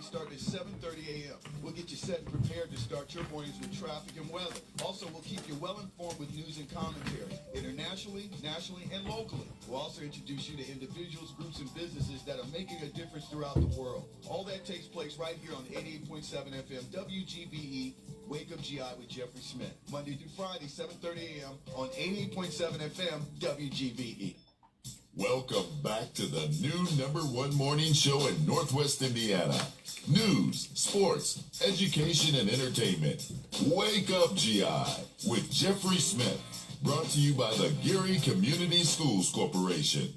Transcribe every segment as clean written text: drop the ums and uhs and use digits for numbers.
starting at 7:30 a.m. We'll get you set and prepared to start your mornings with traffic and weather. Also, we'll keep you well informed with news and commentary, internationally, nationally, and locally. We'll also introduce you to individuals, groups, and businesses that are making a difference throughout the world. All that takes place right here on 88.7 FM WGVE. Wake Up GI with Jeffrey Smith. Monday through Friday, 7:30 a.m. on 88.7 FM WGVE. Welcome back to the new #1 morning show in Northwest Indiana. News, sports, education, and entertainment. Wake Up GI with Jeffrey Smith. Brought to you by the Geary Community Schools Corporation.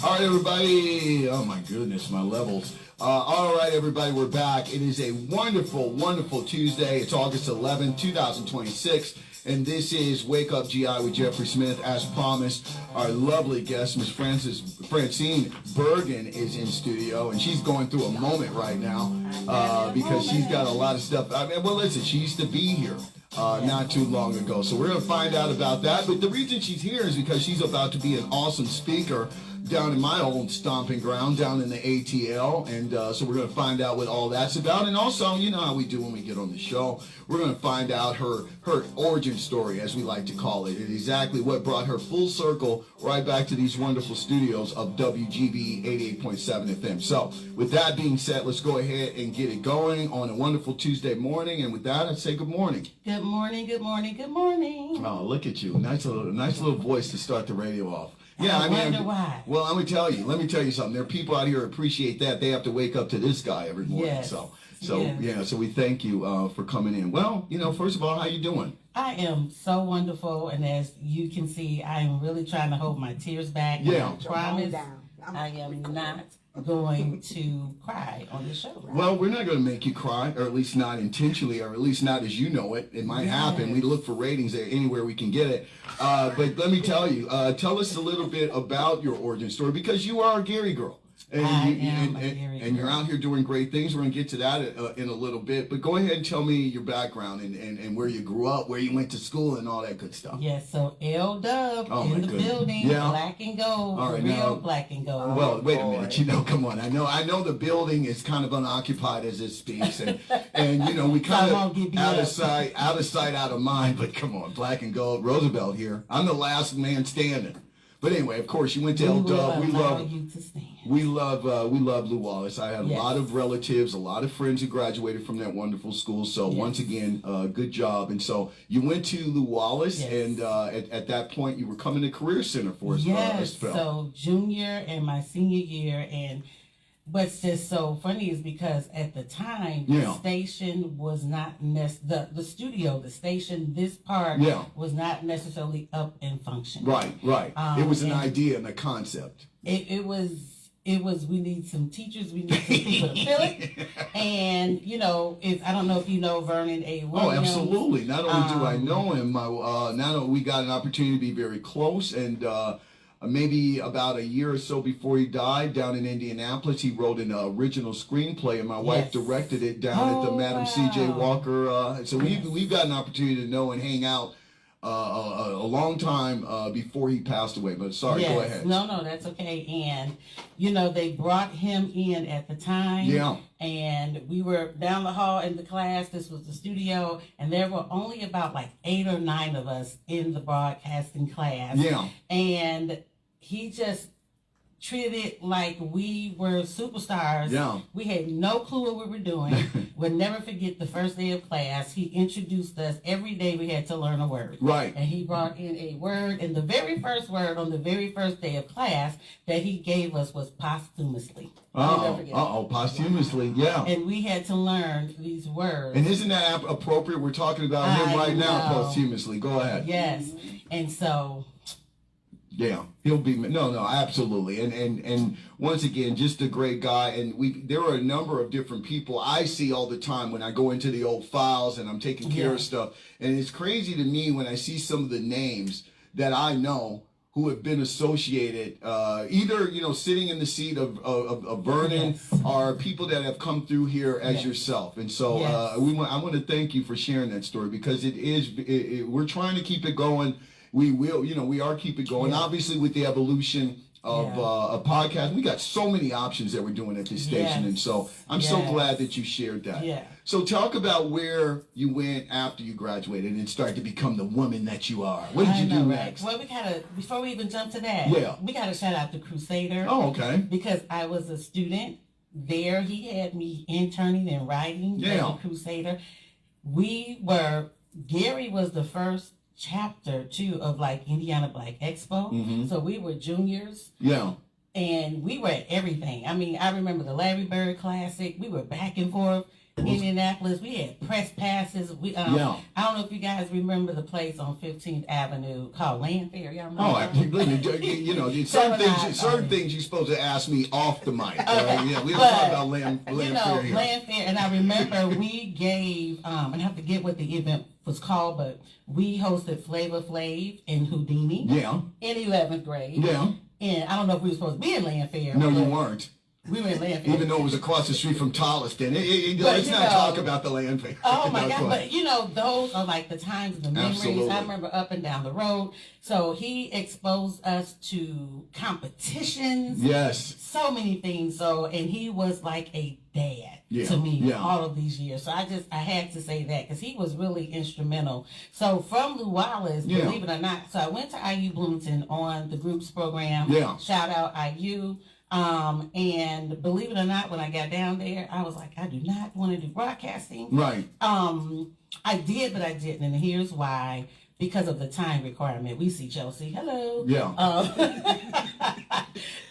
All right, everybody. Oh, my goodness, my levels. All right, everybody, we're back. It is a wonderful, wonderful Tuesday. It's August 11, 2026. And this is Wake Up GI with Jeffrey Smith. As promised, our lovely guest, Miss Francine Birgan, is in studio, and she's going through a moment right now because she's got a lot of stuff. I mean, well, listen, she used to be here not too long ago, so we're going to find out about that. But the reason she's here is because she's about to be an awesome speaker down in my old stomping ground, down in the ATL, and so we're going to find out what all that's about. And also, you know how we do when we get on the show, we're going to find out her origin story, as we like to call it, and exactly what brought her full circle right back to these wonderful studios of WGVE 88.7 FM. So with that being said, let's go ahead and get it going on a wonderful Tuesday morning. And with that, I'd say good morning. Good morning, good morning, good morning. Oh, look at you. Nice little voice to start the radio off. Yeah, I wonder why. Well, let me tell you something. There are people out here who appreciate that. They have to wake up to this guy every morning. Yes. So we thank you for coming in. Well, first of all, how you doing? I am so wonderful, and as you can see, I am really trying to hold my tears back. Yeah. I promise I am not going to cry on the show. Right? Well, we're not going to make you cry, or at least not intentionally, or at least not as you know it. It might happen. We look for ratings there anywhere we can get it. But let me tell you, tell us a little bit about your origin story, because you are a Geary girl. And you're out here doing great things. We're going to get to that in a little bit. But go ahead and tell me your background and where you grew up, where you went to school, and all that good stuff. Yes, so L-Dub in the building, black and gold, all right, real black and gold. Well, wait a minute. Come on. I know the building is kind of unoccupied as it speaks, and we kind of out of sight, out of mind. But come on, black and gold, Roosevelt here. I'm the last man standing. But anyway, of course, you went to L-Dub. We love Lew Wallace. I had a lot of relatives, a lot of friends who graduated from that wonderful school. So once again, good job. And so you went to Lew Wallace, and at that point, you were coming to Career Center for a spell. Yes, so junior and my senior year, and what's just so funny is because at the time, the station was not the studio, the station, this part was not necessarily up and functioning. Right. It was an idea and a concept. It was we need some teachers, we need some people to fill it. And I don't know if you know Vernon A. Williams. Oh, absolutely. Not only do I know him, not only we got an opportunity to be very close, and maybe about a year or so before he died, down in Indianapolis, he wrote an original screenplay, and my wife directed it down at the Madam C.J. Walker. So we've got an opportunity to know and hang out a long time before he passed away. But sorry, go ahead. No, that's okay. And they brought him in at the time. Yeah. And we were down the hall in the class. This was the studio, and there were only about 8 or 9 of us in the broadcasting class. Yeah. And he just treated it like we were superstars. Yeah. We had no clue what we were doing. We'll never forget the first day of class. He introduced us. Every day we had to learn a word. Right. And he brought in a word, and the very first word on the very first day of class that he gave us was posthumously. Posthumously, yeah. And we had to learn these words. And isn't that appropriate? We're talking about him right now, posthumously. Go ahead. Yes. And so... Yeah, he'll be absolutely, and once again, just a great guy. And there are a number of different people I see all the time when I go into the old files and I'm taking care of stuff. And it's crazy to me when I see some of the names that I know who have been associated, either sitting in the seat of Vernon, or people that have come through here as yourself. And so I want to thank you for sharing that story, because we're trying to keep it going. We will, we are keep it going. Obviously, with the evolution of a podcast. We got so many options that we're doing at this station, and so I'm so glad that you shared that. Yeah. So talk about where you went after you graduated and started to become the woman that you are. What did you do next? Well, we gotta, before we even jump to that, we gotta shout out to Crusader. Oh, okay. Because I was a student there. He had me interning and writing as a Crusader. Gary was the first chapter too of like Indiana Black Expo. So we were juniors. Yeah. And we were at everything. I mean, I remember the Larry Bird Classic. We were back and forth. Indianapolis, we had press passes. I don't know if you guys remember the place on 15th Avenue called Land Fair. Y'all remember? Certain things you're supposed to ask me off the mic. Yeah, we don't talk about Land Fair here. Land Fair, and I remember we gave, and I have to get what the event was called, but we hosted Flavor Flav and Houdini in 11th grade. Yeah. And I don't know if we were supposed to be in Land Fair. No, you weren't. We were in Land Fair. Even though it was across the street from Tolliston. Let's not talk about the Land Fair. Oh, my God. But, those are like the times and the memories. Absolutely. I remember up and down the road. So he exposed us to competitions. Yes. So many things. So, and he was like a dad to me all of these years. So I had to say that because he was really instrumental. So from Lew Wallace, believe it or not, so I went to IU Bloomington on the groups program. Yeah. Shout out IU. And believe it or not, when I got down there, I was like, I do not want to do broadcasting. Right. I did, but I didn't. And here's why. Because of the time requirement. We see Chelsea. Hello. Yeah.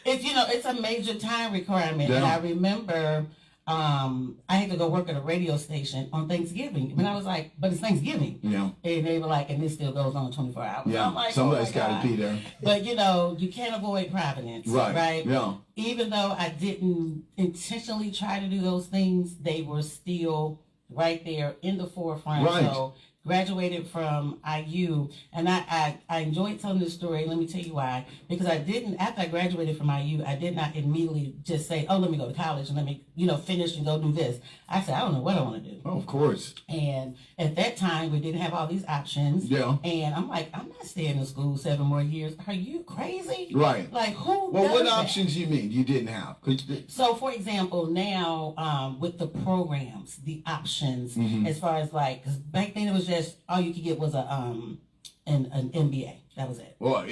It's a major time requirement. Yeah. And I remember I had to go work at a radio station on Thanksgiving. And I was like, but it's Thanksgiving. Yeah. And they were like, and this still goes on 24 hours. Yeah. I'm like, somebody's got to be there. But, you can't avoid Providence. Right? Yeah. Even though I didn't intentionally try to do those things, they were still right there in the forefront. Right. So graduated from IU, and I enjoyed telling this story. Let me tell you why. Because after I graduated from IU, I did not immediately just say, oh, let me go to college and let me, finish and go do this. I said, I don't know what I want to do. Oh, of course. And at that time, we didn't have all these options. Yeah. And I'm like, I'm not staying in school 7 more years. Are you crazy? Right. Like, who Well, does what that? options you mean you didn't have? So, for example, now with the programs, the options, as far as like, because back then it was just, all you could get was an MBA. That was it. Well,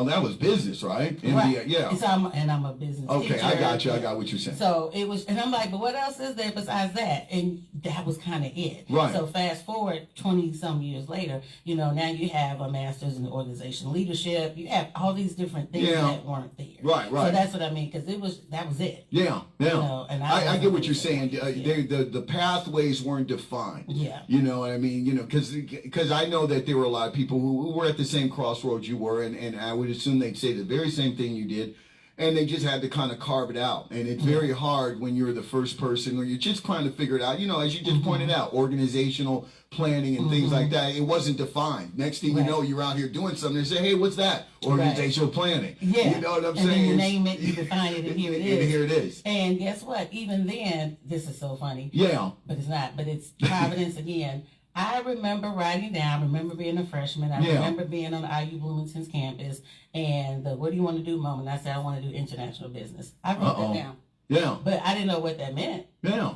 that was business, right? MBA, right. yeah. So I'm a business teacher. Okay, I got you. I got what you're saying. So it was, and I'm like, but what else is there besides that? And that was kind of it. Right. So fast forward 20-some years later, now you have a master's in organizational leadership. You have all these different things that weren't there. Right. So that's what I mean, because that was it. Yeah. And I get what you're saying. The pathways weren't defined. Yeah. You know what I mean? Because I know that there were a lot of people who were at the same crossroads you were, and I would assume they'd say the very same thing you did, and they just had to kind of carve it out. And it's very hard when you're the first person, or you're just trying to figure it out. As you just pointed out, organizational planning and things like that. It wasn't defined. Next thing you know, you're out here doing something. They say, hey, what's that? Organizational planning. Yeah. You know what I'm and saying? Then you name it, you define it, and here it is. And here it is. And guess what? Even then, this is so funny. Yeah. But it's not. But it's Providence again. I remember writing down. I remember being a freshman. I remember being on IU Bloomington's campus. And the what do you want to do moment, I said, I want to do international business. I wrote that down. Yeah. But I didn't know what that meant. Yeah.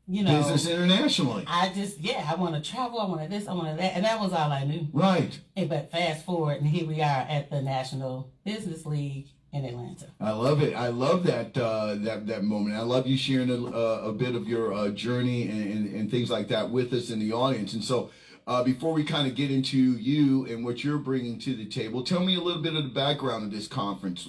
Business internationally. I just, I want to travel. I wanted this. I wanted that. And that was all I knew. Right. But fast forward, and here we are at the National Business League in Atlanta. I love it. I love that moment. I love you sharing a bit of your journey and things like that with us in the audience. And so before we kind of get into you and what you're bringing to the table, tell me a little bit of the background of this conference.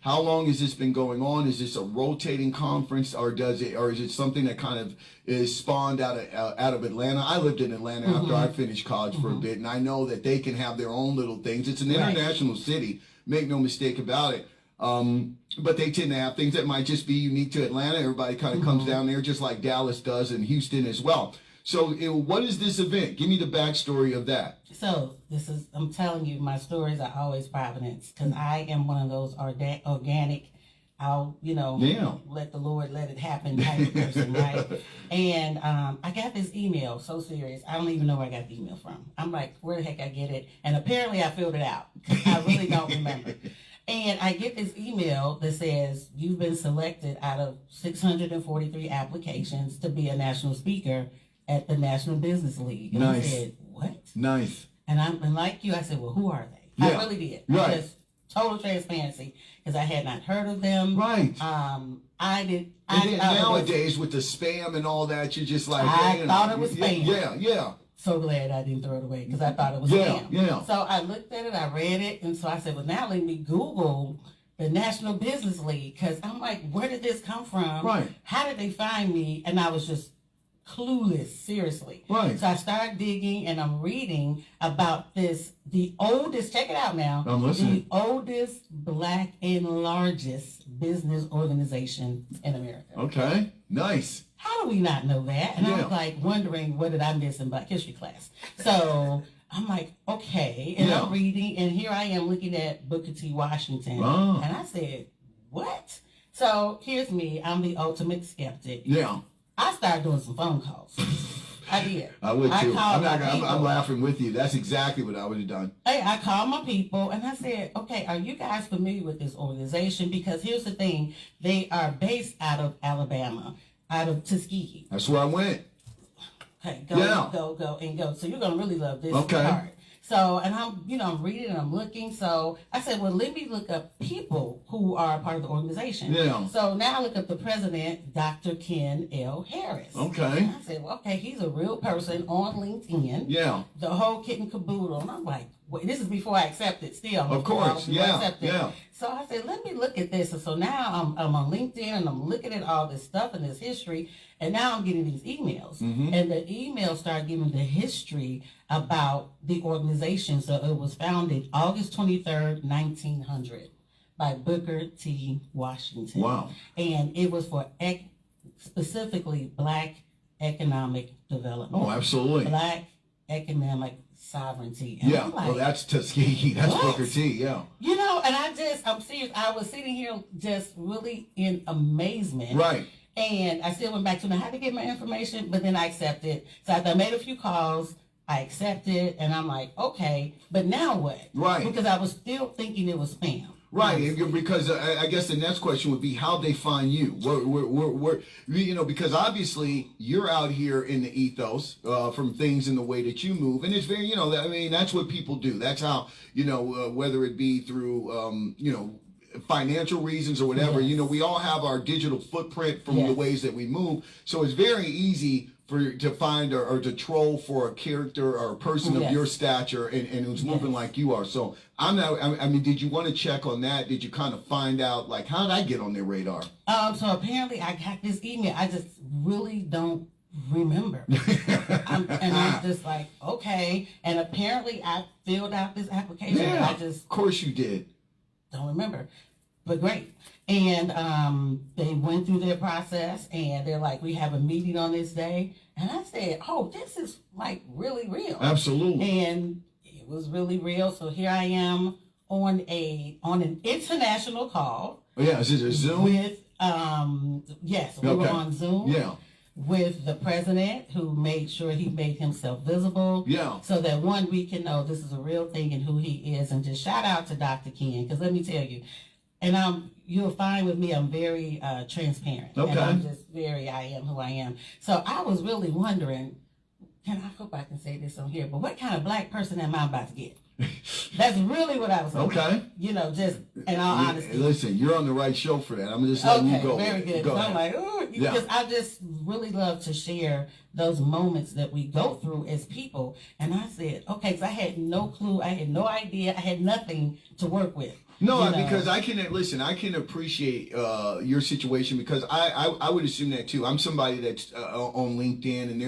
How long has this been going on? Is this a rotating conference, or is it something that kind of is spawned out of Atlanta? I lived in Atlanta after I finished college for a bit, and I know that they can have their own little things. It's an international city. Make no mistake about it. But they tend to have things that might just be unique to Atlanta. Everybody kind of comes down there just like Dallas does, and Houston as well. So what is this event? Give me the backstory of that. So I'm telling you, my stories are always Providence, because I am one of those organic, I'll, let the Lord let it happen type of person, right? And I got this email, so serious. I don't even know where I got the email from. I'm like, where the heck I get it? And apparently I filled it out. I really don't remember. And I get this email that says, you've been selected out of 643 applications to be a national speaker at the National Business League. And Nice. I said, what? Nice. And like you, I said, well, who are they? Yeah. I really did. Right. Just total transparency, because I had not heard of them. Right. I did. And then nowadays with the spam and all that, you're just like, I thought it was spam. Yeah. So glad I didn't throw it away, because I thought it was Yeah, spam. yeah. So I looked at it, I read it, and so I said, well, now let me Google the National Business League, because I'm like, where did this come from? Right. How did they find me? And I was just clueless, seriously. Right. So I started digging, and I'm reading about the oldest, check it out now. I'm listening. The oldest Black and largest business organization in America. Okay. Nice. How do we not know that? And I Yeah. was like wondering, what did I miss in Black History class? So I'm like, okay. And Yeah. I'm reading, and here I am looking at Booker T. Washington. Oh. And I said, what? So here's me. I'm the ultimate skeptic. Yeah. I started doing some phone calls. I did. I would too. called my I'm people. laughing with you. That's exactly what I would have done. Hey, I called my people and I said, okay, are you guys familiar with this organization? Because here's the thing. They are based out of Alabama, out of Tuskegee. That's where I went. Okay, Yeah. go. So you're going to really love this Okay. part. So, and I'm reading and I'm looking. So I said, well, let me look up people who are part of the organization. Yeah. So now I look up the president, Dr. Ken L. Harris. Okay. And I said, well, okay, he's a real person on LinkedIn. Yeah. The whole kit and caboodle. And I'm like, wait, this is before I accepted still. Of course. Before I Yeah. accepted. Yeah. So I said, let me look at this. And so now I'm on LinkedIn and I'm looking at all this stuff and this history. And now I'm getting these emails. Mm-hmm. And the emails start giving the history about the organization. So it was founded August 23rd, 1900 by Booker T. Washington. Wow. And it was for specifically Black economic development. Oh, absolutely. Black economic sovereignty. And Yeah. I'm like, Well, that's Tuskegee. That's what? Booker T. Yeah. you know, and I'm serious. I was sitting here just really in amazement. Right. And I still went back to how to get my information, but then I accepted. So I made a few calls. I accepted, and I'm like, okay, but now what? Right. Because I was still thinking it was spam. Right, because I guess the next question would be how they find you. Where, because obviously you're out here in the ethos from things in the way that you move, and it's very, that's what people do. That's how, whether it be through, financial reasons or whatever, Yes. we all have our digital footprint from Yes. the ways that we move. So it's very easy to find or to troll for a character or a person Yes. of your stature and who's moving Yes. like you are. So did you want to check on that? Did you kind of find out, like, how did I get on their radar? So apparently I got this email. I just really don't remember. And I'm just like, okay. And apparently I filled out this application. Yeah, I just of course you did. don't remember, but great. And they went through their process, and they're like, we have a meeting on this day. And I said, oh, this is like really real. Absolutely. And it was really real. So here I am on an international call. Oh, yeah, is it a Zoom? With yes, we were Okay. on Zoom. Yeah. With the president, who made sure he made himself visible. Yeah. So that we can know this is a real thing and who he is. And just shout out to Dr. Ken, because let me tell you, and you'll find with me, I'm very transparent. Okay. And I'm just I am who I am. So I was really wondering, I hope I can say this on here, but what kind of Black person am I about to get? That's really what I was thinking. Okay. Just in all honesty. Listen, you're on the right show for that. I'm just letting you go. Very good. Go I'm ahead. like, ooh, Yeah. because I just really love to share those moments that we go through as people. And I said, okay, because I had no clue. I had no idea. I had nothing to work with. No, because I can appreciate your situation, because I would assume that too. I'm somebody that's on LinkedIn, and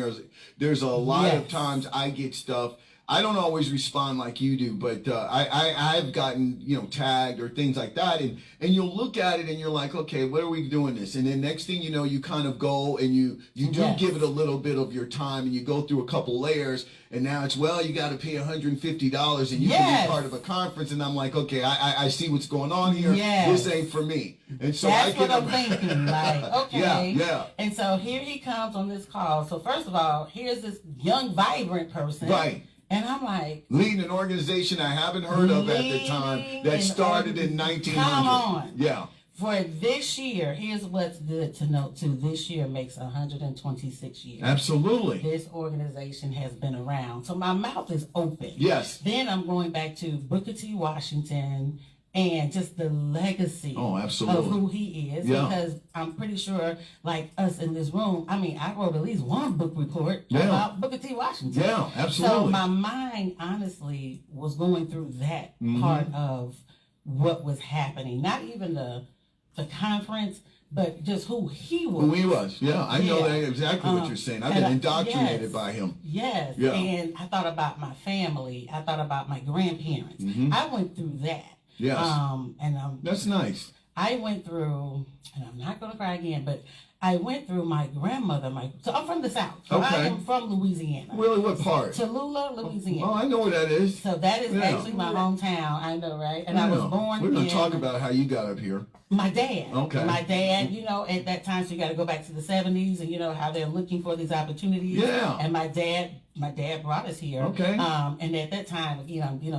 there's a lot of times I get stuff. I don't always respond like you do, but I've gotten tagged or things like that, and you'll look at it and you're like, okay, what are we doing this? And then next thing you know, you kind of go and you do give it a little bit of your time, and you go through a couple layers, and now it's, you got to pay $150 and you can be part of a conference, and I'm like, okay, I see what's going on here. This ain't for me, and so that's what I'm thinking. Like, okay, yeah. And so here he comes on this call. So first of all, here's this young, vibrant person, Right. And I'm like, leading an organization I haven't heard of at the time that started in 1900. Come on. Yeah. For this year, here's what's good to note too. This year makes 126 years. Absolutely. This organization has been around. So my mouth is open. Yes. Then I'm going back to Booker T. Washington and just the legacy of who he is. Yeah. Because I'm pretty sure, like us in this room, I mean, I wrote at least one book report about Booker T. Washington. Yeah, absolutely. So my mind, honestly, was going through that part of what was happening. Not even the conference, but just who he was. Who he was, yeah. I know that exactly what you're saying. I've been indoctrinated by him. Yes, yeah. And I thought about my family. I thought about my grandparents. I went through that. Yes. And that's nice. I went through, and I'm not going to cry again, but I went through my grandmother. So I'm from the South. So I am from Louisiana. Really, what part? Tallulah, Louisiana. Oh, I know where that is. So that is actually my hometown. I know, right? And I was born We're going to talk about how you got up here. My dad. Okay. My dad, at that time, so you got to go back to the 70s and, how they're looking for these opportunities. Yeah. And my dad brought us here. Okay. And at that time,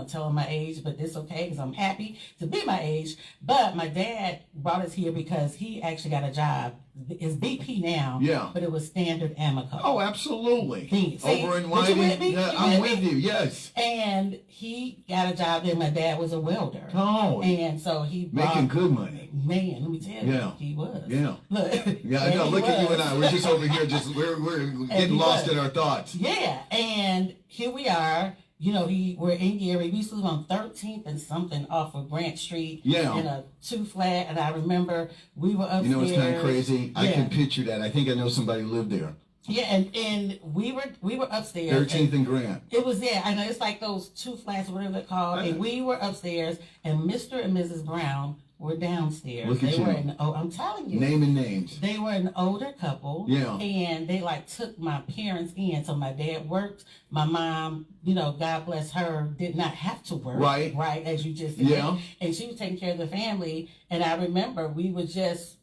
telling my age, but it's okay because I'm happy to be my age. But my dad brought us here because he actually got a job. It's BP now. Yeah. But it was Standard Amoco. Oh, absolutely. See, over in Whiting. with me? Yeah, I'm with you, yes. And he got a job there. My dad was a welder. Oh. And so he making good money. Man, let me tell you, he was. Yeah. Look, yeah, I know. Look at you and I. We're just over here, we're getting lost in our thoughts. Yeah, and here we are. We're in Gary. We used to live on 13th and something off of Grant Street. Yeah. In a 2-flat, and I remember we were upstairs. It's kind of crazy. Yeah. I can picture that. I think I know somebody who lived there. Yeah, and we were upstairs. 13th and Grant. It was I know it's like those 2 flats, whatever they're called. And we were upstairs, and Mr. and Mrs. Brown were downstairs. Look at you. I'm telling you. Naming names. They were an older couple. Yeah. And they took my parents in. So my dad worked. My mom, God bless her, did not have to work. Right. Right, as you just said. Yeah. And she was taking care of the family. And I remember we were just,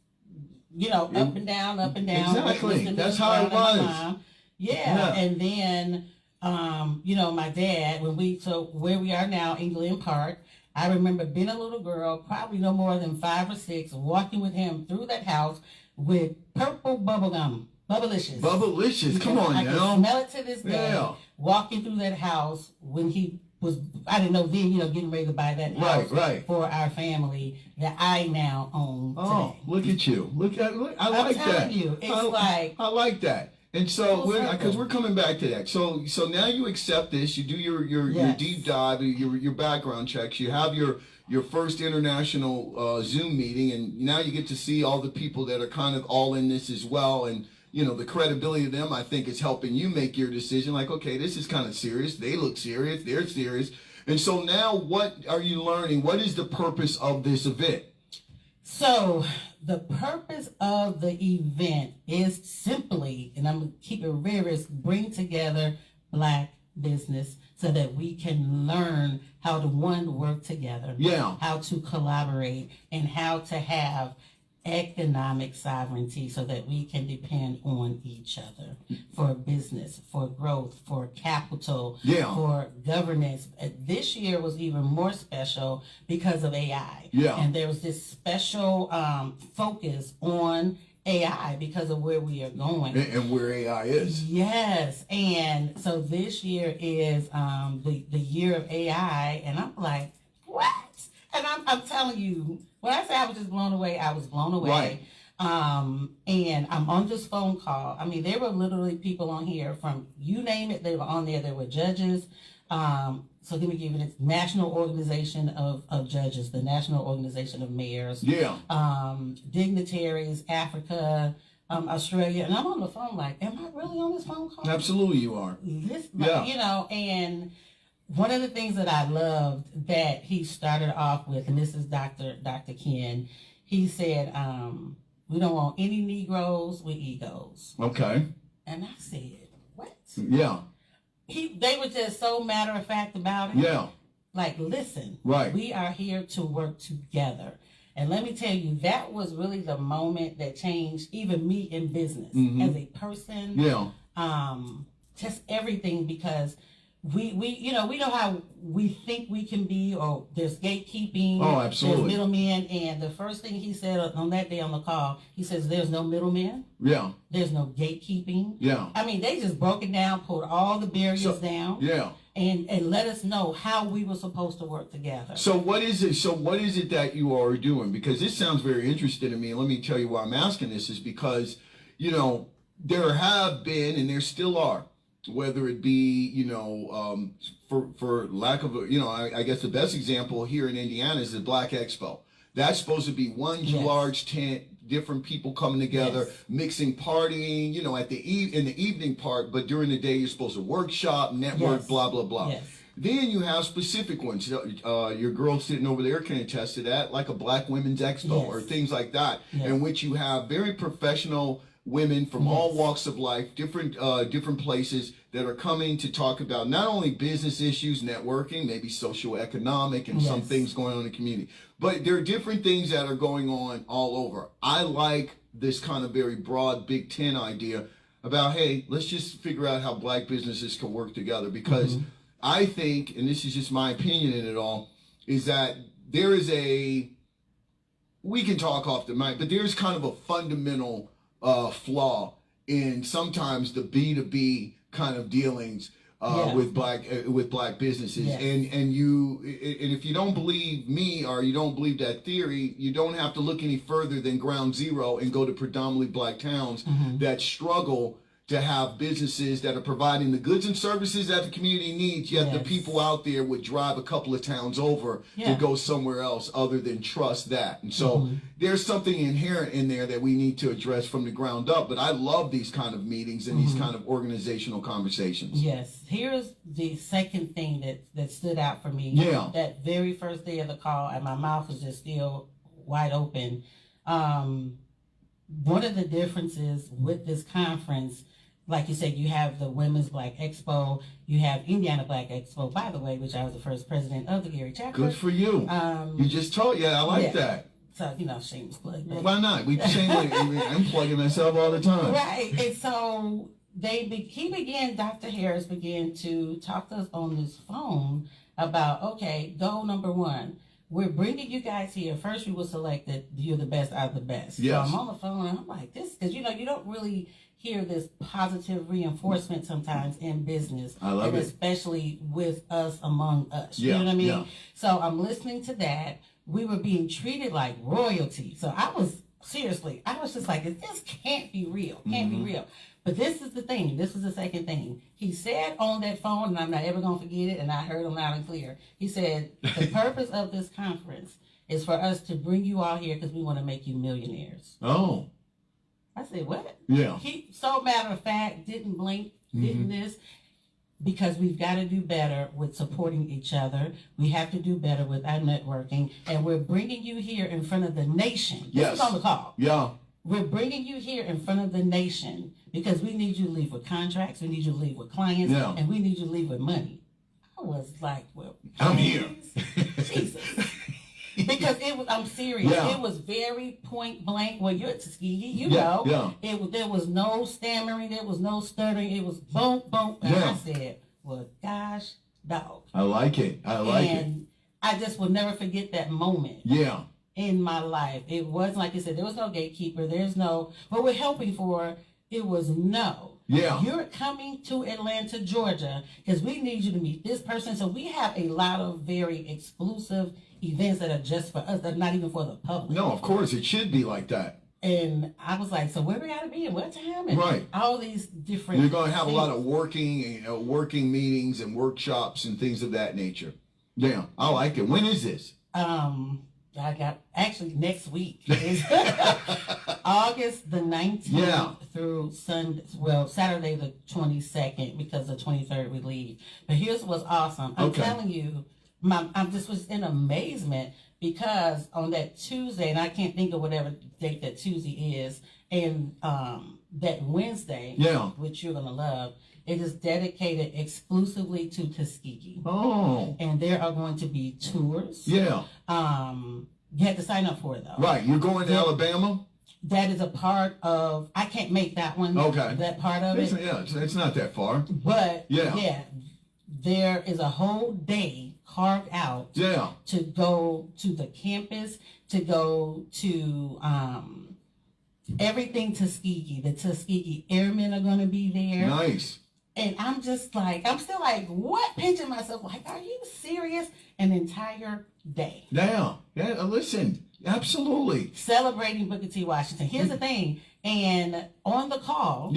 up and down. Exactly. That's how it was. Yeah. And then, my dad, where we are now, England Park, I remember being a little girl, probably no more than 5 or 6, walking with him through that house with purple bubble gum. Bubblicious. Bubblicious. Come on, I can smell it to this day. Yeah. Walking through that house when he was, I didn't know then, getting ready to buy that house for our family that I now own today. Oh, look at you. I like that. You, it's I like that. And so, because we're coming back to that. So now you accept this. You do your deep dive, your background checks. You have your first international Zoom meeting, and now you get to see all the people that are kind of all in this as well. And the credibility of them, I think, is helping you make your decision. Like, okay, this is kind of serious. They look serious. They're serious. And so now, what are you learning? What is the purpose of this event? So the purpose of the event is simply, and I'm going to keep it very, bring together Black business so that we can learn how to, work together, how to collaborate, and how to have economic sovereignty so that we can depend on each other for business, for growth, for capital, for governance. This year was even more special because of AI. Yeah. And there was this special focus on AI because of where we are going. And where AI is. Yes. And so this year is the year of AI. And I'm like, what? And I'm telling you, when I say I was just blown away, I was blown away. Right. And I'm on this phone call. I mean, there were literally people on here from, you name it, they were on there. There were judges. So let me give you this National Organization of Judges, the National Organization of Mayors. Yeah. Dignitaries, Africa, Australia. And I'm on the phone like, am I really on this phone call? Absolutely you are. And one of the things that I loved that he started off with, and this is Dr. Ken, he said, we don't want any Negroes with egos. Okay. And I said, what? Yeah. They were just so matter of fact about it. Yeah. Like, listen, we are here to work together. And let me tell you, that was really the moment that changed even me in business as a person. Yeah. Just everything, because we know how we think we can be, or there's gatekeeping. Oh, absolutely. There's middlemen, and the first thing he said on that day on the call, he says, "There's no middlemen. Yeah. There's no gatekeeping." Yeah. I mean, they just broke it down, pulled all the barriers down. Yeah. And let us know how we were supposed to work together. So what is it? So what is it that you are doing? Because this sounds very interesting to me. And let me tell you why I'm asking this is because, there have been and there still are, whether it be, for lack of I guess the best example here in Indiana is the Black Expo. That's supposed to be one large tent, different people coming together, mixing, partying, at in the evening part, but during the day you're supposed to workshop, network, blah, blah, blah. Yes. Then you have specific ones. Your girl sitting over there can attest to that, like a Black Women's Expo or things like that, in which you have very professional women from all walks of life, different places that are coming to talk about not only business issues, networking, maybe socioeconomic and some things going on in the community, but there are different things that are going on all over. I like this kind of very broad Big Ten idea about, hey, let's just figure out how Black businesses can work together, because I think, and this is just my opinion in it all, is that there is we can talk off the mic, but there's kind of a fundamental flaw in sometimes the B2B kind of dealings with black businesses. And if you don't believe me or you don't believe that theory, you don't have to look any further than ground zero and go to predominantly Black towns that struggle to have businesses that are providing the goods and services that the community needs, yet the people out there would drive a couple of towns over to go somewhere else other than trust that. And so there's something inherent in there that we need to address from the ground up. But I love these kind of meetings and these kind of organizational conversations. Yes. Here's the second thing that stood out for me. That very first day of the call, and my mouth was just still wide open. One of the differences with this conference, like you said, you have the Women's Black Expo, you have Indiana Black Expo, by the way, which I was the first president of the Gary chapter. Good for you. You just told, I like that. So, shameless plug. Well, why not? I'm plugging myself all the time. Right. And so Dr. Harris began to talk to us on this phone about, okay, goal number one. We're bringing you guys here. First, we were selected. You're the best out of the best. Yes. So I'm on the phone and I'm like, this, because you don't really hear this positive reinforcement sometimes in business. I love it. Especially with us among us. You know what I mean? Yeah. So I'm listening to that. We were being treated like royalty. So I was just like, this can't be real. Can't be real. But this is the thing. This is the second thing. He said on that phone, and I'm not ever going to forget it, and I heard him loud and clear. He said, the purpose of this conference is for us to bring you all here because we want to make you millionaires. Oh. I said, what? Yeah. He, so matter of fact, didn't blink, didn't this, because we've got to do better with supporting each other. We have to do better with our networking, and we're bringing you here in front of the nation. This is on the call. Yeah. We're bringing you here in front of the nation because we need you to leave with contracts, we need you to leave with clients, and we need you to leave with money. I was like, well, I'm here. Jesus. Because I'm serious. It was very point blank. Well, you're at Tuskegee, there was no stammering, there was no stuttering, it was boom, boom. And I said, well, gosh, dog. I like it. And I just will never forget that moment. Yeah. In my life. It wasn't like you said, there was no gatekeeper, there's no, what we're helping for, it was no. Yeah. You're coming to Atlanta, Georgia, because we need you to meet this person. So we have a lot of very exclusive events that are just for us, that are not even for the public. No, of course, it should be like that. And I was like, so where we gotta be and what time? And all these different You're going to have things. a lot of working meetings and workshops and things of that nature. Yeah, I like it. When is this? I got, actually next week is August the 19th through Saturday the 22nd, because the 23rd we leave. But here's what's awesome. I'm telling you, I just was in amazement because on that Tuesday, and I can't think of whatever date that Tuesday is, and that Wednesday, which you're going to love, it is dedicated exclusively to Tuskegee. Oh. And there are going to be tours. Yeah. You have to sign up for it, though. Right. You're going to Alabama? That is a part of, I can't make that one. Okay. That part of it. Yeah, it's not that far. But, there is a whole day carved out to go to the campus, to go to everything Tuskegee. The Tuskegee Airmen are going to be there. Nice. And I'm just like, I'm still like, what? Pinching myself, like, are you serious? An entire day. Yeah. Listen, absolutely. Celebrating Booker T. Washington. Here's the thing. And on the call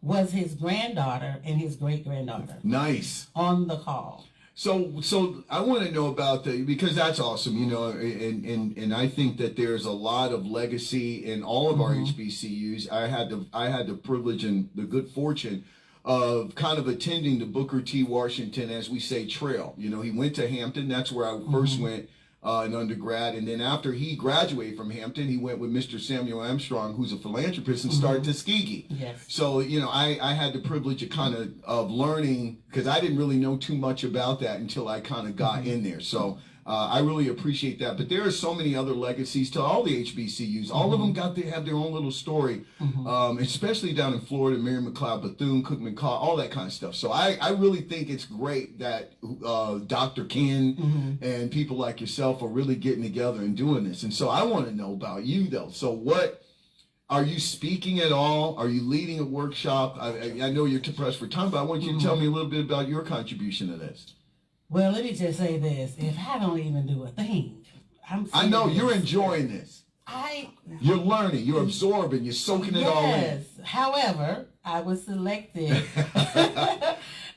was his granddaughter and his great-granddaughter. Nice. On the call. So I want to know about because that's awesome, you know, and I think that there's a lot of legacy in all of our HBCUs. I had the privilege and the good fortune of kind of attending the Booker T. Washington, as we say, trail. You know, he went to Hampton. That's where I first went in undergrad. And then after he graduated from Hampton, he went with Mr. Samuel Armstrong, who's a philanthropist, and started Tuskegee. Yes. So, you know, I had the privilege of learning, because I didn't really know too much about that until I kind of got in there. So I really appreciate that. But there are so many other legacies to all the HBCUs. All of them have their own little story, especially down in Florida, Mary McLeod Bethune, Cookman College, all that kind of stuff. So I really think it's great that Dr. Ken and people like yourself are really getting together and doing this. And so I want to know about you, though. So what... Are you speaking at all? Are you leading a workshop? I know you're too pressed for time, but I want you to tell me a little bit about your contribution to this. Well, let me just say this. If I don't even do a thing, I know you're enjoying this. You're learning, you're absorbing, you're soaking it all in. Yes. However, I was selected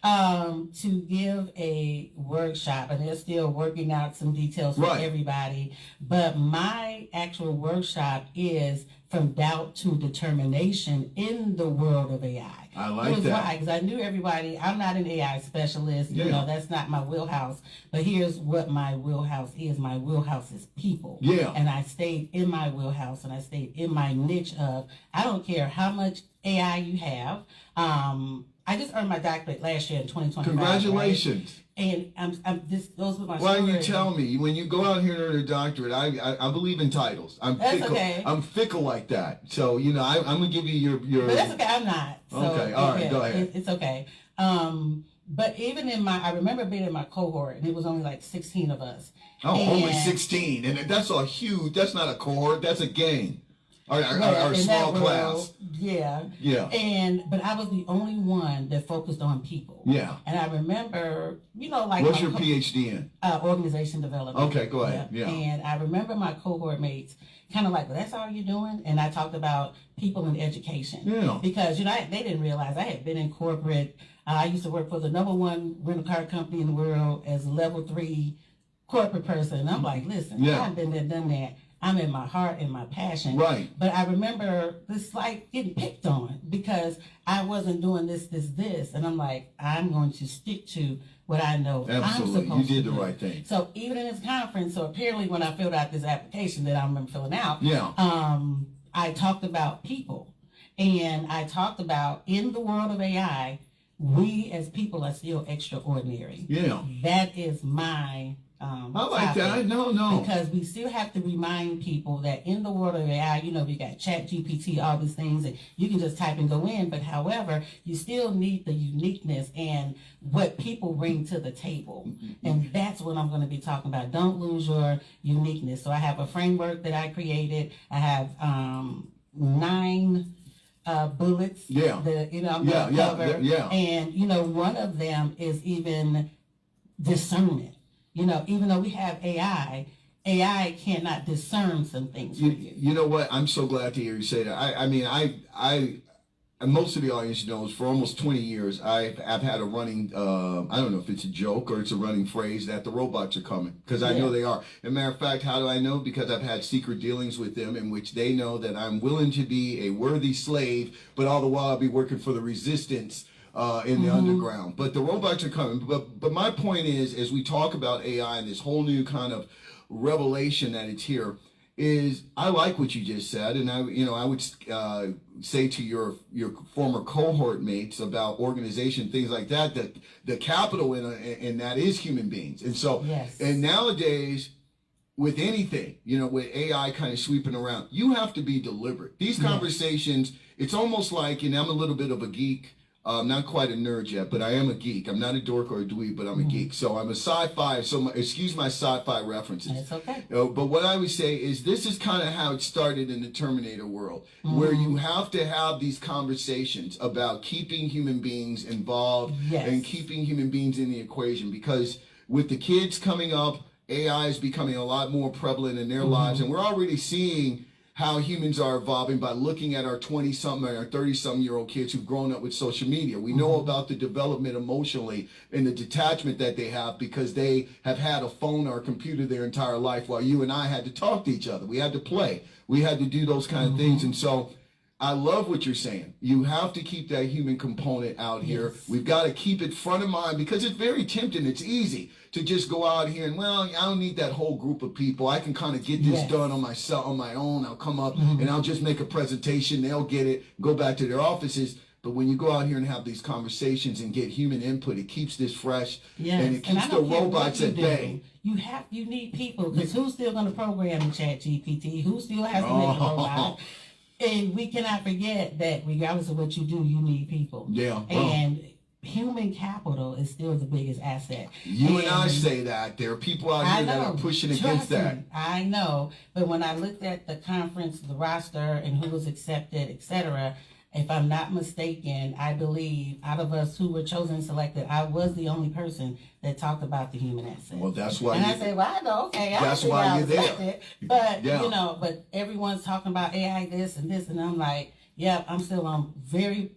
to give a workshop, and they're still working out some details for everybody. But my actual workshop is from doubt to determination in the world of AI. I like that. Why? Because I knew everybody. I'm not an AI specialist. You know, that's not my wheelhouse. But here's what my wheelhouse is. My wheelhouse is people. Yeah. And I stayed in my wheelhouse, and I stayed in my niche of, I don't care how much AI you have. I just earned my doctorate last year in 2025. Congratulations. Right? And this goes with my Why story. don't you tell me, when you go out here and earn a doctorate, I believe in titles. That's fickle. Okay. I'm fickle like that. So, you know, I'm going to give you your... But that's okay. I'm not. So, okay. All right. Go ahead. It's okay. But even I remember being in my cohort, and it was only like 16 of us. Oh, only 16. And that's not a cohort. That's a gang. Our small class. Yeah. But I was the only one that focused on people. Yeah. And I remember, you know, like... What's your PhD in? Organization development. Okay, go ahead. Yeah. And I remember my cohort mates kind of like, well, that's all you're doing? And I talked about people in education. Yeah. Because, you know, they didn't realize I had been in corporate. I used to work for the #1 rental car company in the world as a level 3 corporate person. And I'm like, listen, I've been there, done that. I'm in my heart and my passion. Right. But I remember this like getting picked on because I wasn't doing this. And I'm like, I'm going to stick to what I know I'm supposed to do. You did the right thing. So even in this conference, so apparently when I filled out this application that I remember filling out, I talked about people. And I talked about in the world of AI, we as people are still extraordinary. Yeah. That is my... I like that. No. Because we still have to remind people that in the world of AI, you know, we got Chat GPT, all these things, and you can just type and go in. But however, you still need the uniqueness and what people bring to the table. And that's what I'm going to be talking about. Don't lose your uniqueness. So I have a framework that I created. I have 9 bullets. Yeah. That, you know, I'm going to cover. Yeah. And, you know, one of them is even discernment. You know, even though we have AI cannot discern some things for you. You know what? I'm so glad to hear you say that. I mean, and most of the audience knows for almost 20 years, I've had a running, I don't know if it's a joke or it's a running phrase that the robots are coming, because I know they are. As a matter of fact, how do I know? Because I've had secret dealings with them in which they know that I'm willing to be a worthy slave, but all the while I'll be working for the resistance in the underground. But the robots are coming. But my point is, as we talk about AI and this whole new kind of revelation that it's here, is I like what you just said, and I would say to your former cohort mates about organization, things like that, that the capital in that is human beings. And so, and nowadays, with anything, you know, with AI kind of sweeping around, you have to be deliberate. These conversations, it's almost like, and I'm a little bit of a geek, I'm not quite a nerd yet, but I am a geek. I'm not a dork or a dweeb, but I'm a geek. So I'm a sci-fi. So excuse my sci-fi references. That's okay. But what I would say is this is kind of how it started in the Terminator world, where you have to have these conversations about keeping human beings involved and keeping human beings in the equation. Because with the kids coming up, AI is becoming a lot more prevalent in their lives, and we're already seeing how humans are evolving by looking at our 20-something and our 30-something-year-old kids who've grown up with social media. We know about the development emotionally and the detachment that they have because they have had a phone or a computer their entire life, while you and I had to talk to each other. We had to play. We had to do those kind of things. And so I love what you're saying. You have to keep that human component out here. We've got to keep it front of mind because it's very tempting. It's easy to just go out here and, well, I don't need that whole group of people. I can kind of get this done on my own. I'll come up and I'll just make a presentation. They'll get it, go back to their offices. But when you go out here and have these conversations and get human input, it keeps this fresh and it keeps the robots at bay. You need people, because who's still going to program the Chat GPT? Who still has to make a robot? And we cannot forget that regardless of what you do, you need people. Yeah. And human capital is still the biggest asset. You and I say that. There are people out here that are pushing against that. I know. But when I looked at the conference, the roster, and who was accepted, etc., if I'm not mistaken, I believe out of us who were chosen and selected, I was the only person that talked about the human asset. Well, that's why. And I said, well, I know, okay. That's why you're there. But, but everyone's talking about AI this, and I'm like, yeah, I'm still on very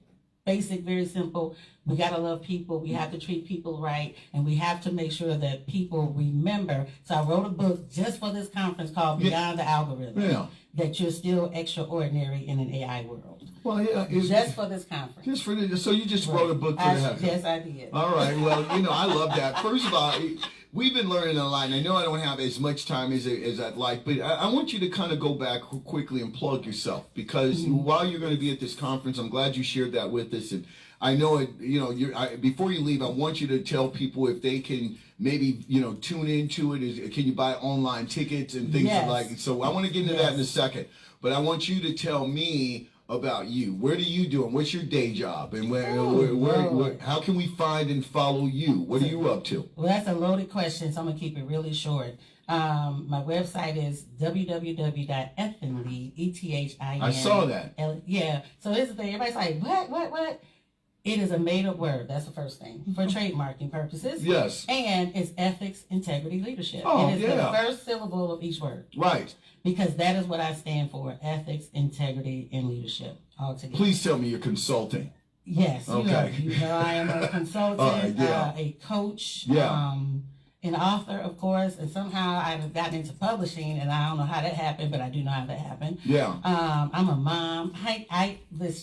basic, very simple. We got to love people. We have to treat people right. And we have to make sure that people remember. So I wrote a book just for this conference called Beyond the Algorithm. That you're still extraordinary in an AI world. Well, just for this conference. Just for this. So you just wrote a book for the heck. Yes, I did. All right. Well, I love that. First of all, we've been learning a lot, and I know I don't have as much time as I'd like, but I want you to kind of go back quickly and plug yourself, because while you're going to be at this conference, I'm glad you shared that with us. And I know it. Before you leave, I want you to tell people if they can maybe tune into it. Can you buy online tickets and things like? So I want to get into that in a second, but I want you to tell me about you. What are you doing? What's your day job? And where how can we find and follow you? What are you up to? Well, that's a loaded question, so I'm going to keep it really short. My website is www.ethinlead, ETHIN. I saw that. Yeah. So here's the thing. Everybody's like, what? It is a made-up word. That's the first thing. For trademarking purposes. Yes. And it's ethics, integrity, leadership. Oh, it is the first syllable of each word. Right. Because that is what I stand for, ethics, integrity, and leadership all together. Please tell me you're consulting. Yes. Okay. You know I am a consultant, a coach, an author, of course, and somehow I've gotten into publishing, and I don't know how that happened, but I do know how that happened. Yeah. I'm a mom.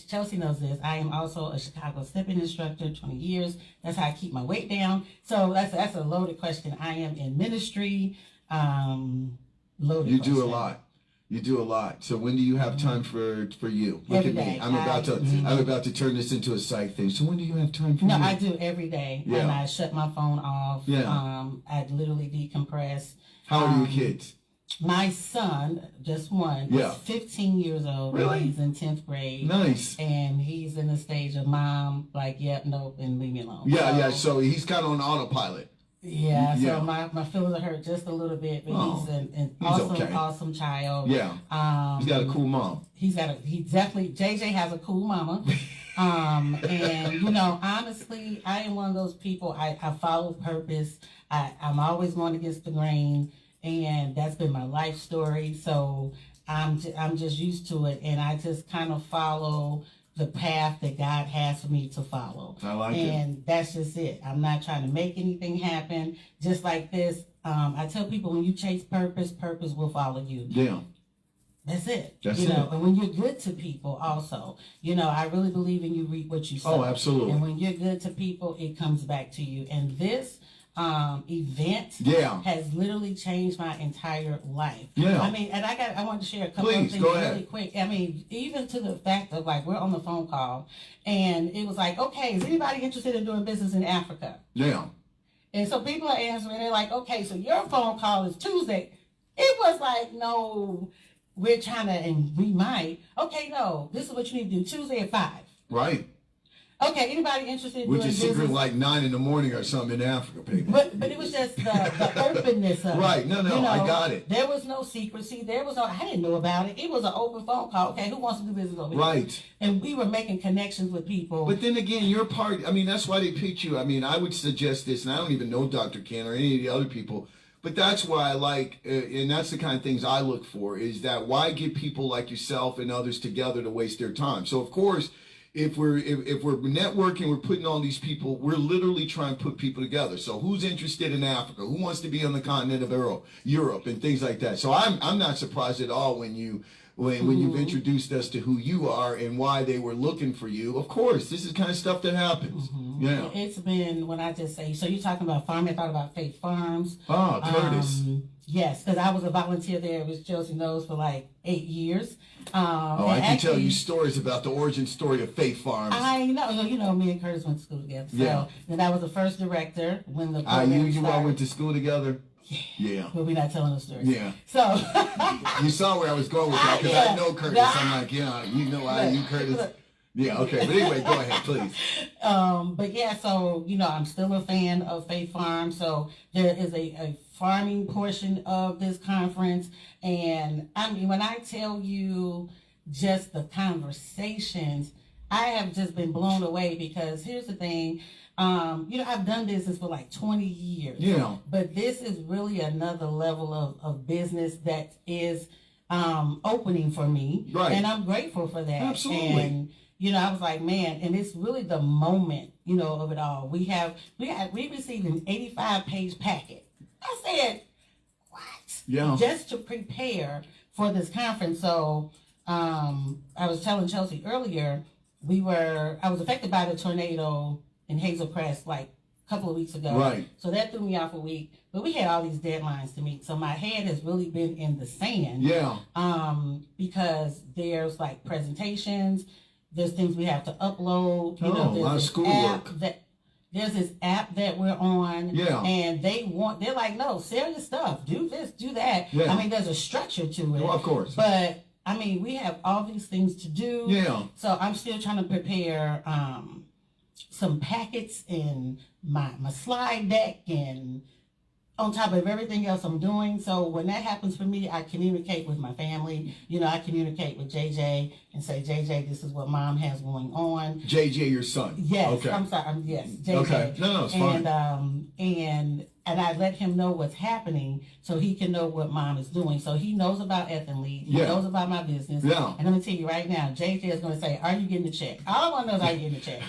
Chelsea knows this. I am also a Chicago stepping instructor, 20 years. That's how I keep my weight down. So that's a loaded question. I am in ministry. Loaded You question. do a lot. You do a lot. So when do you have time for you? Look every at me. Day. I'm about to turn this into a psych thing. So when do you have time for No, you? I do every day. Yeah. And I shut my phone off. Yeah. I literally decompress. How old are your kids? My son, just one, is 15 years old. Really? He's in 10th grade. Nice. And he's in the stage of mom, like, yep, nope, and leave me alone. Yeah. So he's kind of on autopilot. Yeah, so my feelings are hurt just a little bit, but he's an awesome child. Yeah, he's got a cool mom. He definitely, JJ has a cool mama. And honestly, I am one of those people, I follow purpose. I'm always going against the grain, and that's been my life story. So I'm just used to it, and I just kind of follow the path that God has for me to follow. I like it. And that's just it. I'm not trying to make anything happen. Just like this, I tell people, when you chase purpose, purpose will follow you. Yeah. That's it. That's it. And when you're good to people also, I really believe in you reap what you sow. Oh, absolutely. And when you're good to people, it comes back to you. And this event has literally changed my entire life. Yeah. I mean, and I want to share a couple of things really quick. I mean, even to the fact of we're on the phone call, and it was like, okay, is anybody interested in doing business in Africa? Yeah. And so people are answering, they're like, okay, so your phone call is Tuesday. It was like, no, we're trying to, and we might. Okay, no, this is what you need to do Tuesday at 5. Right. Okay, anybody interested in Which doing is secret business? like 9 in the morning or something in Africa, baby. But it was just the openness of Right, it. no, You know, I got it. There was no secrecy. I didn't know about it. It was an open phone call. Okay, who wants to do business over here? Right. And we were making connections with people. But then again, your part, I mean, that's why they picked you. I mean, I would suggest this, and I don't even know Dr. Ken or any of the other people, but that's why I like, and that's the kind of things I look for, is that why get people like yourself and others together to waste their time? So, of course, if we're networking, we're putting all these people, we're literally trying to put people together. So who's interested in Africa? Who wants to be on the continent of Europe and things like that? So I'm not surprised at all when you've introduced us to who you are and why they were looking for you. Of course, this is the kind of stuff that happens. Yeah. It's been, when I just say, so you're talking about farming, I thought about Faith Farms. Ah, Curtis. Yes, because I was a volunteer there, as Chelsea knows, for like 8 years. I can tell you stories about the origin story of Faith Farms. I know. You know, me and Curtis went to school together. So, Yeah. And I was the first director when the I program you started. all went to school together? Yeah. But we're not telling the story. Yeah. So. You saw where I was going with that, because Yeah. I know Curtis. I'm like, yeah, you know I knew Curtis. Look. Yeah, okay. But anyway, go ahead, please. But yeah, so, you know, I'm still a fan of Faith Farm. So there is a farming portion of this conference. And I mean, when I tell you just the conversations, I have just been blown away, because here's the thing. You know, I've done business for like 20 years. Yeah. But this is really another level of business that is opening for me. Right. And I'm grateful for that. Absolutely. And, you know, I was like, man, and it's really the moment, you know, of it all. We received an 85-page packet. I said, what? Yeah. Just to prepare for this conference. So I was telling Chelsea earlier, I was affected by the tornado in Hazel Crest like a couple of weeks ago. Right. So that threw me off a week. But we had all these deadlines to meet. So my head has really been in the sand. Yeah. Because there's like presentations, there's things we have to upload. You know, a lot of schoolwork. There's this app that we're on. Yeah. And they're like, no, sell your stuff. Do this, do that. Yeah. I mean, there's a structure to it. Well, of course. But I mean, we have all these things to do. Yeah. So I'm still trying to prepare some packets and my slide deck, and on top of everything else I'm doing. So when that happens for me, I communicate with my family. You know, I communicate with JJ and say, JJ, this is what mom has going on. JJ, your son. Yes, Okay. I'm sorry. Yes, JJ. Okay. No, it's fine. And I let him know what's happening so he can know what mom is doing. So he knows about Ethylene. He Yeah. knows about my business. Yeah. And I'm going to tell you right now, JJ is going to say, are you getting the check? All I want to know is, are you getting the check?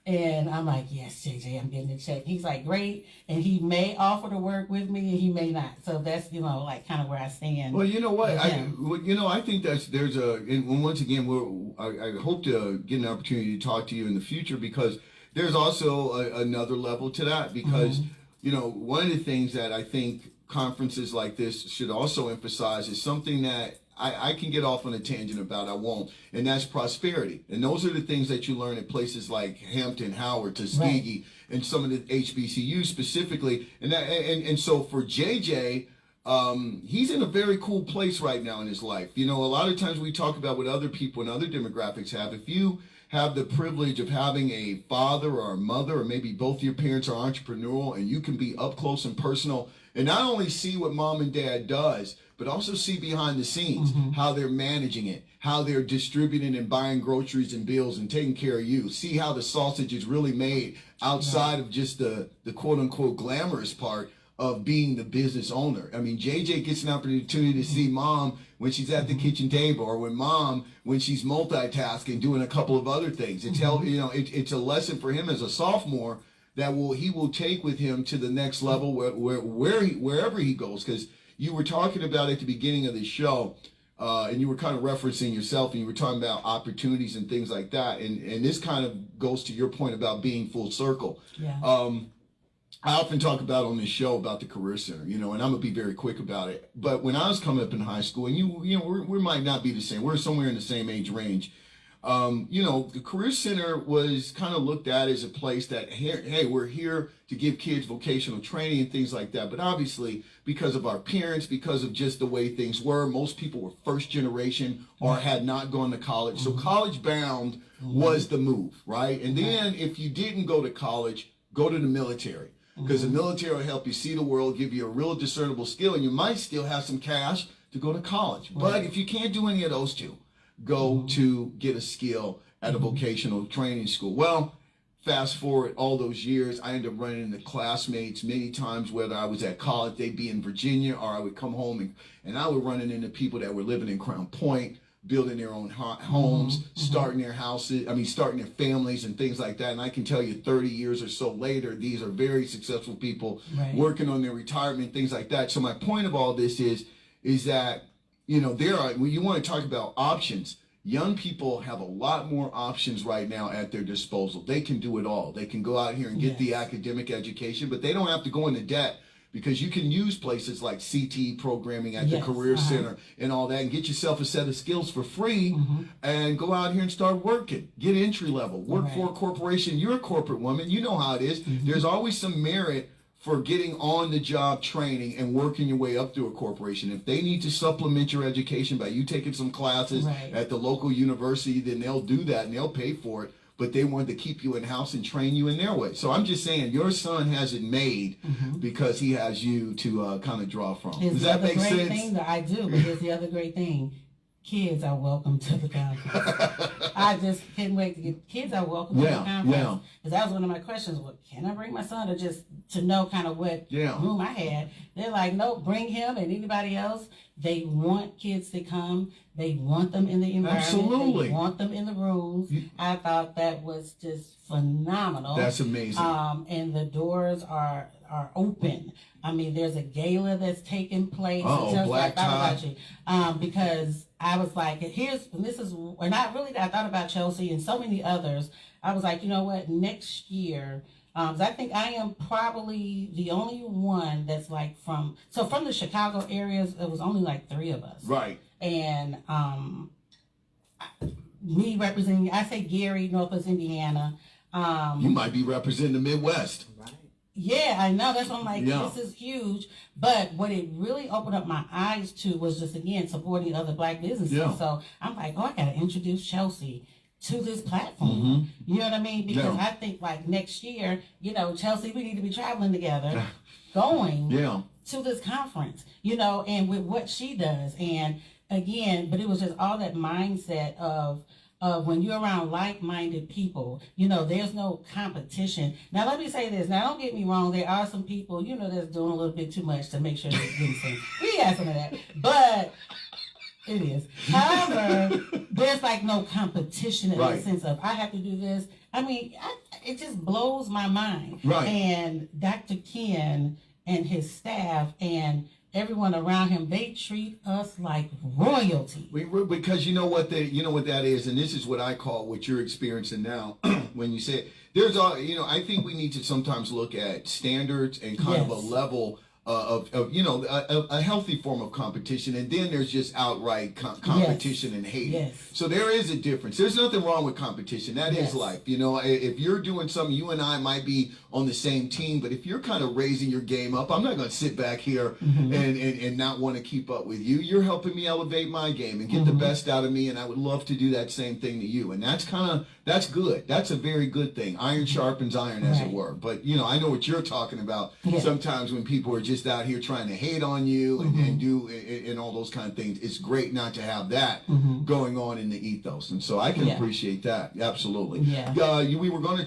And I'm like, yes, JJ, I'm getting the check. He's like, great. And he may offer to work with me, and he may not. So that's, you know, like kind of where I stand. Well, you know what? Yeah. I think and once again, I hope to get an opportunity to talk to you in the future, because there's also another level to that, because, you know, one of the things that I think conferences like this should also emphasize is something that I can get off on a tangent about, I won't, and that's prosperity. And those are the things that you learn at places like Hampton, Howard, Tuskegee, and some of the HBCUs specifically. And so for JJ, he's in a very cool place right now in his life. You know, a lot of times we talk about what other people and other demographics have. If you have the privilege of having a father or a mother, or maybe both your parents are entrepreneurial, and you can be up close and personal and not only see what mom and dad does, but also see behind the scenes how they're managing it, how they're distributing and buying groceries and bills and taking care of you. See how the sausage is really made outside of just the quote unquote glamorous part of being the business owner. I mean, JJ gets an opportunity to see mom when she's at the kitchen table, or when she's multitasking, doing a couple of other things. It's it's a lesson for him as a sophomore that he will take with him to the next level wherever he goes. Because you were talking about at the beginning of the show, and you were kind of referencing yourself, and you were talking about opportunities and things like that. And this kind of goes to your point about being full circle. Yeah. I often talk about on this show about the Career Center, and I'm going to be very quick about it. But when I was coming up in high school, and we might not be the same. We're somewhere in the same age range. The Career Center was kind of looked at as a place that, hey, we're here to give kids vocational training and things like that. But obviously, because of our parents, because of just the way things were, most people were first generation or had not gone to college. So college bound was the move, right? And then if you didn't go to college, go to the military. Because the military will help you see the world, give you a real discernible skill, and you might still have some cash to go to college. But if you can't do any of those two, go to get a skill at a vocational training school. Well, fast forward all those years, I ended up running into classmates many times, whether I was at college, they'd be in Virginia, or I would come home and I would run into people that were living in Crown Point, building their own homes, starting their starting their families and things like that. And I can tell you 30 years or so later, these are very successful people working on their retirement, things like that. So my point of all this is that, when you want to talk about options, young people have a lot more options right now at their disposal. They can do it all. They can go out here and get the academic education, but they don't have to go into debt, because you can use places like CTE programming at the Career Center and all that, and get yourself a set of skills for free and go out here and start working. Get entry level. Work for a corporation. You're a corporate woman. You know how it is. There's always some merit for getting on-the-job training and working your way up through a corporation. If they need to supplement your education by you taking some classes at the local university, then they'll do that and they'll pay for it. But they want to keep you in-house and train you in their way. So I'm just saying, your son has it made because he has you to kind of draw from. Does that make sense? Thing that I do, but here's the other great thing. Kids are welcome to the conference. I just can't wait to get kids are welcome to the conference. Because that was one of my questions. Well, can I bring my son to know kind of what room I had? They're like, no, bring him and anybody else. They want kids to come. They want them in the environment. Absolutely. They want them in the rooms. I thought that was just phenomenal. That's amazing. And the doors are open. I mean, there's a gala that's taking place. Black tie. Because I was like, I thought about Chelsea and so many others. I was like, you know what, next year, I think I am probably the only one that's like from the Chicago areas, it was only like 3 of us. Right. And me representing, I say Gary, Northwest Indiana. You might be representing the Midwest. Right. Yeah, I know. That's why I'm like, this is huge. But what it really opened up my eyes to was just, again, supporting other Black businesses. Yeah. So I'm like, I got to introduce Chelsea to this platform. You know what I mean? Because I think like next year, Chelsea, we need to be traveling together, going to this conference, and with what she does. And again, but it was just all that mindset of when you're around like-minded people, there's no competition. Now, let me say this. Now, don't get me wrong. There are some people, that's doing a little bit too much to make sure they're getting some. We got some of that. But it is. However, there's like no competition in the sense of I have to do this. I mean, it just blows my mind. Right. And Dr. Ken and his staff and everyone around him, they treat us like royalty. Because you know what that is, and this is what I call what you're experiencing now. When you say I think we need to sometimes look at standards and kind of a level of a healthy form of competition, and then there's just outright competition and hate. Yes. So there is a difference. There's nothing wrong with competition. That is life. If you're doing something, you and I might be on the same team, but if you're kind of raising your game up, I'm not going to sit back here and not want to keep up with you. You're helping me elevate my game and get the best out of me, and I would love to do that same thing to you. And that's good. That's a very good thing. Iron sharpens iron, as it were. But I know what you're talking about. Sometimes when people are just out here trying to hate on you and do and all those kind of things, it's great not to have that going on in the ethos. And so I can appreciate that. Absolutely. You were going to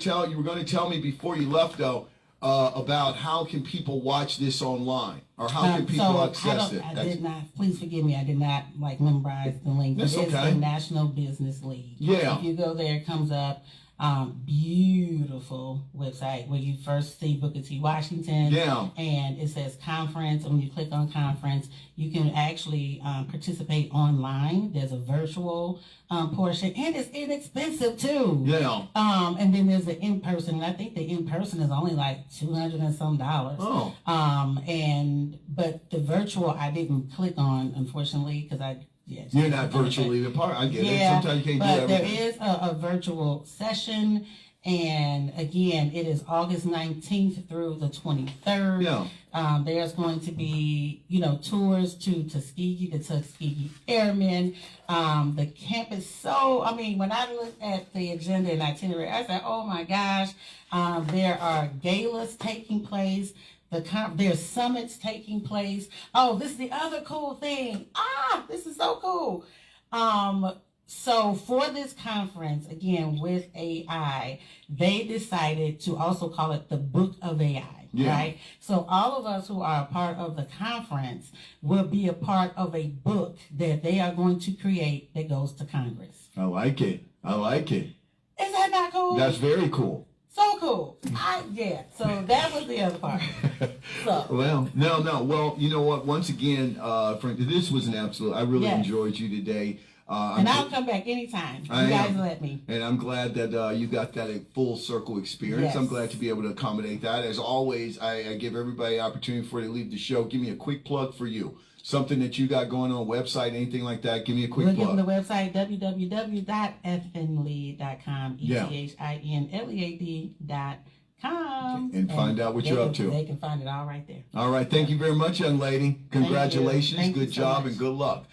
tell me before you left though about how can people watch this online, or how can people access it? I did not. Please forgive me. I did not memorize the link. It's the National Business League. Yeah. If you go there, it comes up. Beautiful website where you first see Booker T. Washington. Yeah. And it says conference. And when you click on conference, you can actually participate online. There's a virtual portion, and it's inexpensive too. Yeah. And then there's the in-person, and I think the in-person is only like $200 and some. Oh. But the virtual I didn't click on, unfortunately, because I Yes. You're not virtually apart. I get it. Sometimes you can't do but everything. there is a virtual session, and again, it is August 19th through the 23rd. Yeah. There's going to be, tours to Tuskegee, the Tuskegee Airmen. The camp is when I looked at the agenda and itinerary, I said, oh my gosh, there are galas taking place. There's summits taking place. Oh, this is the other cool thing. This is so cool. So for this conference, again, with AI, they decided to also call it the Book of AI, right? So all of us who are a part of the conference will be a part of a book that they are going to create that goes to Congress. I like it. Is that not cool? That's very cool. So cool. So that was the other part. So. Well, no. Well, you know what? Once again, Frank, this was an absolute. I really enjoyed you today. And I'll come back anytime. You guys let me. And I'm glad that you got that full circle experience. Yes. I'm glad to be able to accommodate that. As always, I give everybody an opportunity before they leave the show. Give me a quick plug for you. Something that you got going on, website, anything like that. Give me a quick plug. Give them the website, www.ethinlead.com, ethinlead.com. And find out what you're up to. They can find it all right there. All right. Thank you very much, young lady. Congratulations. Thank you Good so job much. and good luck.